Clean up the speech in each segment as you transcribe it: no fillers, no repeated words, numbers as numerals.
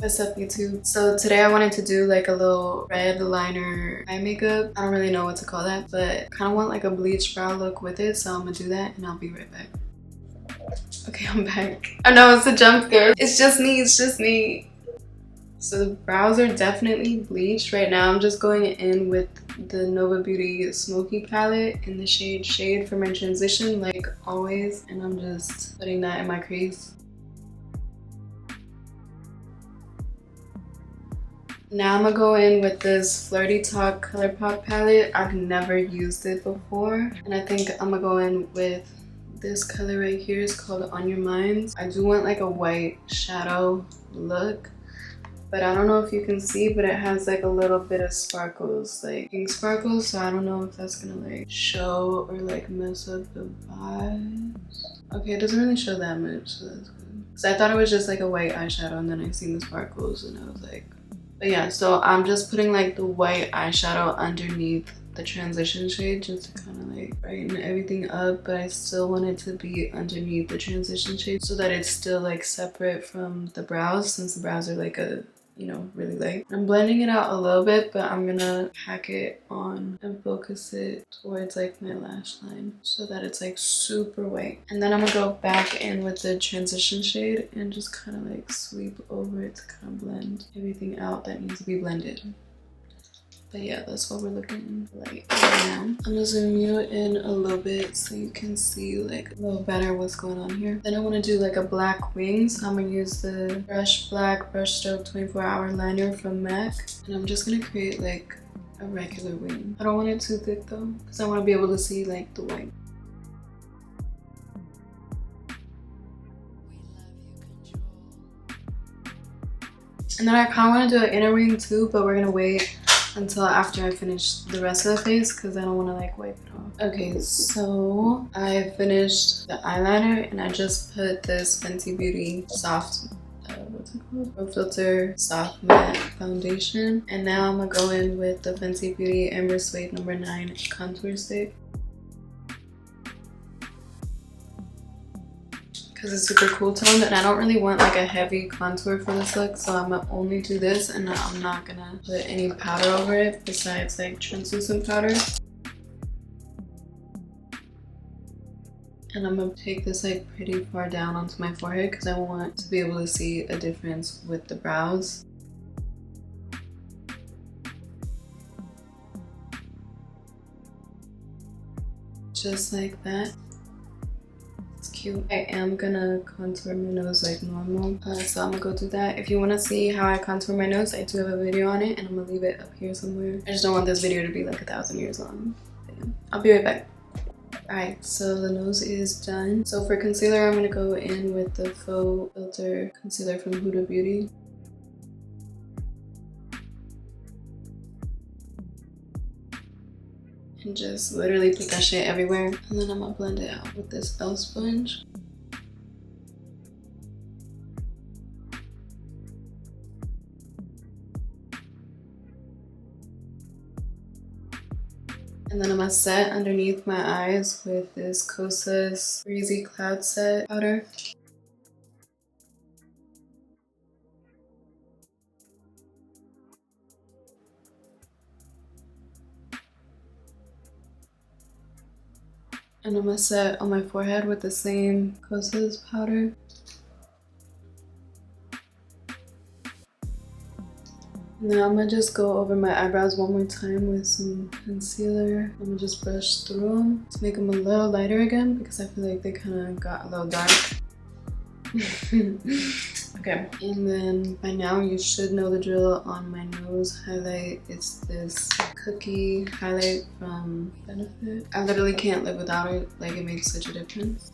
What's up, YouTube? So today I wanted to do like a little red liner eye makeup. I don't really know what to call that, but kind of want like a bleached brow look with it, so I'm gonna do that and I'll be right back. Okay, I'm back. I know it's a jump scare. It's just me. So the brows are definitely bleached. Right now I'm just going in with the Nova Beauty Smoky palette in the shade Shade for my transition, like always, and I'm just putting that in my crease. Now I'm gonna go in with this Flirty Talk ColourPop palette. I've never used it before, and I think I'm gonna go in with this color right here. It's called On Your Mind. I do want like a white shadow look, but I don't know if you can see, but it has like a little bit of sparkles, like pink sparkles, so I don't know if that's gonna like show or like mess up the vibes. Okay, it doesn't really show that much, so that's good. Because I thought it was just like a white eyeshadow, and then I seen the sparkles and I was like, but yeah, so I'm just putting like the white eyeshadow underneath the transition shade just to kind of like brighten everything up, but I still want it to be underneath the transition shade so that it's still like separate from the brows, since the brows are like a, you know, really light. I'm blending it out a little bit, but I'm gonna pack it on and focus it towards like my lash line so that it's like super white. And then I'm gonna go back in with the transition shade and just kind of like sweep over it to kind of blend everything out that needs to be blended. But yeah, that's what we're looking like right now. I'm gonna zoom you in a little bit so you can see like a little better what's going on here. Then I want to do like a black wing, so I'm gonna use the Brush Black Brush Stroke 24-hour liner from MAC, and I'm just gonna create like a regular wing. I don't want it too thick though, because I want to be able to see like the white. And then I kind of want to do an inner wing too, but we're gonna wait until after I finish the rest of the face because I don't want to like wipe it off. Okay, so I finished the eyeliner and I just put this Fenty Beauty soft, what's it called? Pro Filter Soft Matte Foundation. And now I'm gonna go in with the Fenty Beauty Amber Suede No. 9 contour stick, because it's super cool toned, and I don't really want like a heavy contour for this look, so I'm gonna only do this, and I'm not gonna put any powder over it besides like translucent powder. And I'm gonna take this like pretty far down onto my forehead because I want to be able to see a difference with the brows. Just like that. Cute. I am gonna contour my nose like normal, so I'm gonna go do that. If you want to see how I contour my nose, I do have a video on it, and I'm gonna leave it up here somewhere. I just don't want this video to be like 1,000 years long. But yeah, I'll be right back. Alright, so the nose is done. So for concealer, I'm gonna go in with the Faux Filter concealer from Huda Beauty. And just literally put that shit everywhere. And then I'm gonna blend it out with this L sponge. And then I'm gonna set underneath my eyes with this Kosas Breezy Cloud Set powder. And I'm gonna set on my forehead with the same Kosas powder. Now I'm gonna just go over my eyebrows one more time with some concealer. I'm gonna just brush through them to make them a little lighter again because I feel like they kind of got a little dark. Okay, and then by now you should know the drill on my nose highlight. It's this cookie highlight from Benefit. I literally can't live without it, like it makes such a difference.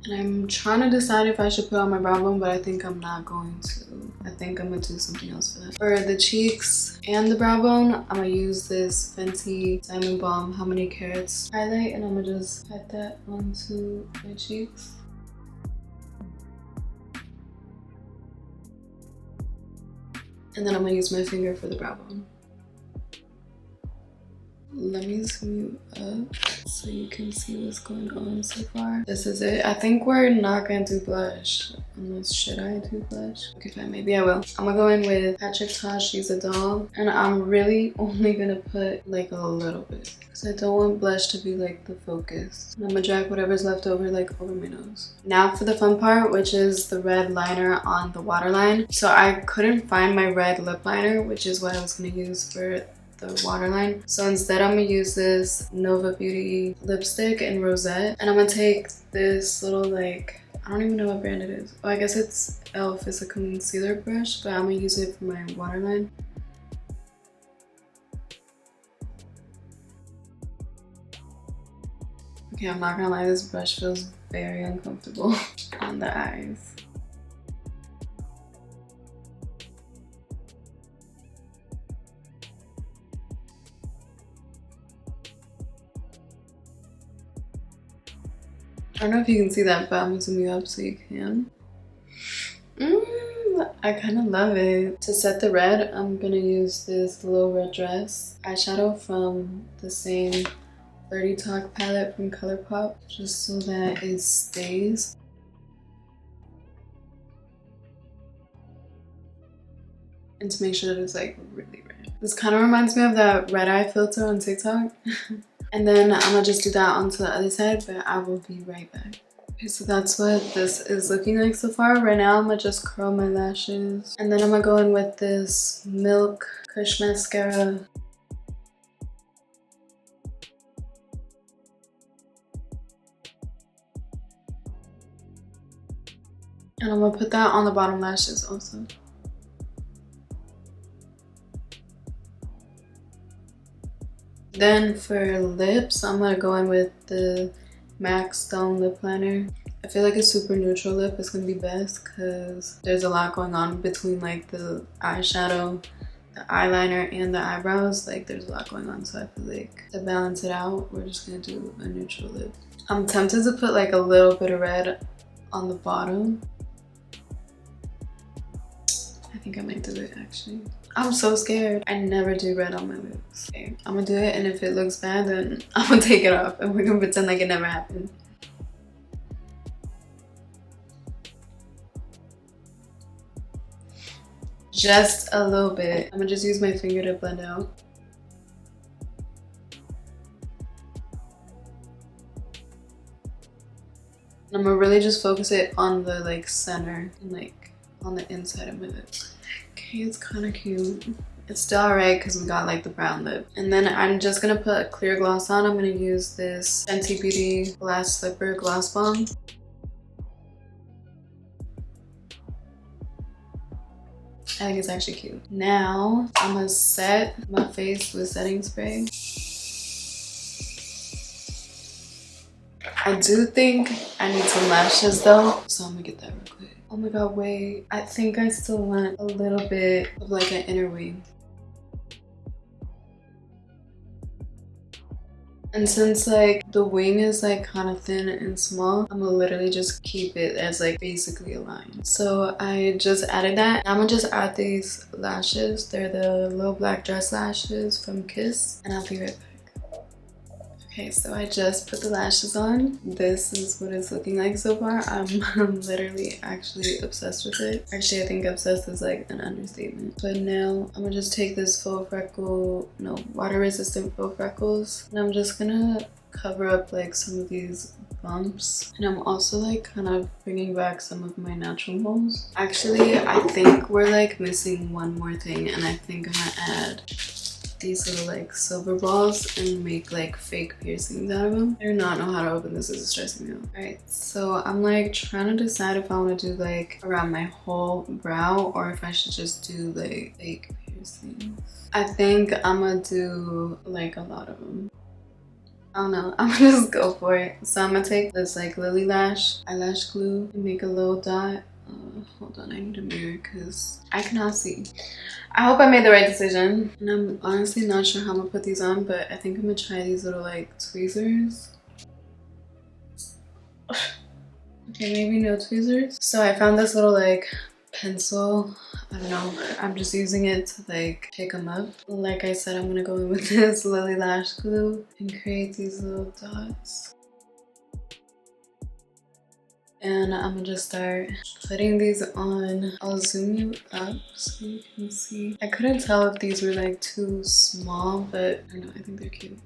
And I'm trying to decide if I should put on my brow bone, but I think I'm not going to. I think I'm gonna do something else for that. For the cheeks and the brow bone, I'm gonna use this Fenty Diamond Balm How Many Carats highlight, and I'm gonna just pat that onto my cheeks. And then I'm gonna use my finger for the brow bone. Let me zoom you up. so you can see what's going on so far. This is it. I think we're not gonna do blush. Unless, should I do blush? Okay, fine, maybe I will. I'm gonna go in with Patrick Tosh, She's a Doll. And I'm really only gonna put like a little bit, because I don't want blush to be like the focus. And I'm gonna drag whatever's left over like over my nose. Now for the fun part, which is the red liner on the waterline. So I couldn't find my red lip liner, which is what I was gonna use for the waterline. So instead I'm gonna use this Nova Beauty lipstick in Rosette. And I'm gonna take this little like, I don't even know what brand it is. Oh, I guess it's e.l.f. It's a concealer brush, but I'm gonna use it for my waterline. Okay, I'm not gonna lie, this brush feels very uncomfortable on the eyes. I don't know if you can see that, but I'm gonna zoom you up so you can. I kind of love it. To set the red, I'm gonna use this Little Red Dress eyeshadow from the same Flirty Talk palette from ColourPop, just so that it stays. And to make sure that it's like really red. This kind of reminds me of that red eye filter on TikTok. And then I'm gonna just do that onto the other side, but I will be right back. Okay, so that's what this is looking like so far. Right now, I'm gonna just curl my lashes. And then I'm gonna go in with this Milk Kush Mascara. And I'm gonna put that on the bottom lashes also. Then for lips, I'm gonna go in with the MAC Stone Lip Liner. I feel like a super neutral lip is gonna be best because there's a lot going on between like the eyeshadow, the eyeliner, and the eyebrows. Like there's a lot going on, so I feel like to balance it out, we're just gonna do a neutral lip. I'm tempted to put like a little bit of red on the bottom. I think I might do it actually. I'm so scared. I never do red on my lips. Okay, I'm gonna do it, and if it looks bad, then I'm gonna take it off and we're gonna pretend like it never happened. Just a little bit. I'm gonna just use my finger to blend out. And I'm gonna really just focus it on the like center and like on the inside of my lips. Okay, it's kind of cute. It's still alright because we got like the brown lip. And then I'm just gonna put a clear gloss on. I'm gonna use this Fenty Beauty Glass Slipper Gloss Bomb. I think it's actually cute. Now I'm gonna set my face with setting spray. I do think I need some lashes though, so I'm gonna get that real quick. Oh my god, wait. I think I still want a little bit of like an inner wing. And since like the wing is like kind of thin and small, I'm gonna literally just keep it as like basically a line. So I just added that. I'm gonna just add these lashes. They're the little black dress lashes from Kiss, and I'll be right back. Okay, so I just put the lashes on. This is what it's looking like so far. I'm literally actually obsessed with it. Actually, I think obsessed is like an understatement. But now I'm gonna just take this water resistant faux freckles, and I'm just gonna cover up like some of these bumps. And I'm also like kind of bringing back some of my natural moles. Actually, I think we're like missing one more thing, and I think I'm gonna add these little like silver balls and make like fake piercings out of them. I do not know how to open this. This is stressing me out. Alright, so I'm like trying to decide if I want to do like around my whole brow or if I should just do like fake piercings. I think I'm gonna do like a lot of them. I don't know, I'm gonna just go for it. So I'm gonna take this like Lily Lash eyelash glue and make a little dot. Hold on, I need a mirror because I cannot see. I hope I made the right decision. And I'm honestly not sure how I'm gonna put these on, but I think I'm gonna try these little like tweezers. Okay, maybe no tweezers. So I found this little like pencil I don't know, I'm just using it to like pick them up. Like I said, I'm gonna go in with this Lily Lash Glue and create these little dots. And I'm gonna just start putting these on. I'll zoom you up so you can see. I couldn't tell if these were like too small, but I don't know, I think they're cute.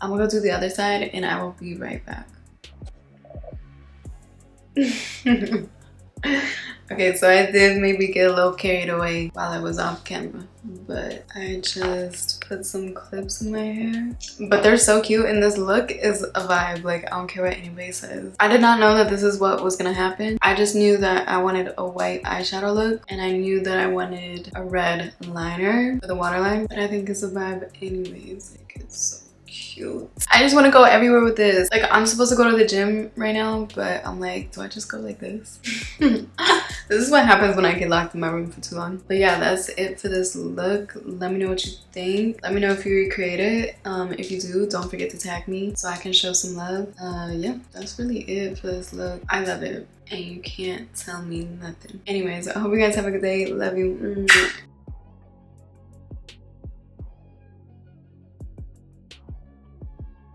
I'm gonna go do the other side and I will be right back. Okay, so I did maybe get a little carried away while I was off camera, but I just put some clips in my hair. But they're so cute and this look is a vibe. Like, I don't care what anybody says. I did not know that this is what was gonna happen. I just knew that I wanted a white eyeshadow look and I knew that I wanted a red liner for the waterline, but I think it's a vibe anyways. Like, it's so cute. I just want to go everywhere with this. Like, I'm supposed to go to the gym right now, but I'm like, do I just go like this? This is what happens when I get locked in my room for too long. But yeah, that's it for this look. Let me know what you think. Let me know if you recreate it. If you do, don't forget to tag me so I can show some love. Yeah, that's really it for this look. I love it and you can't tell me nothing. Anyways, I hope you guys have a good day. Love you.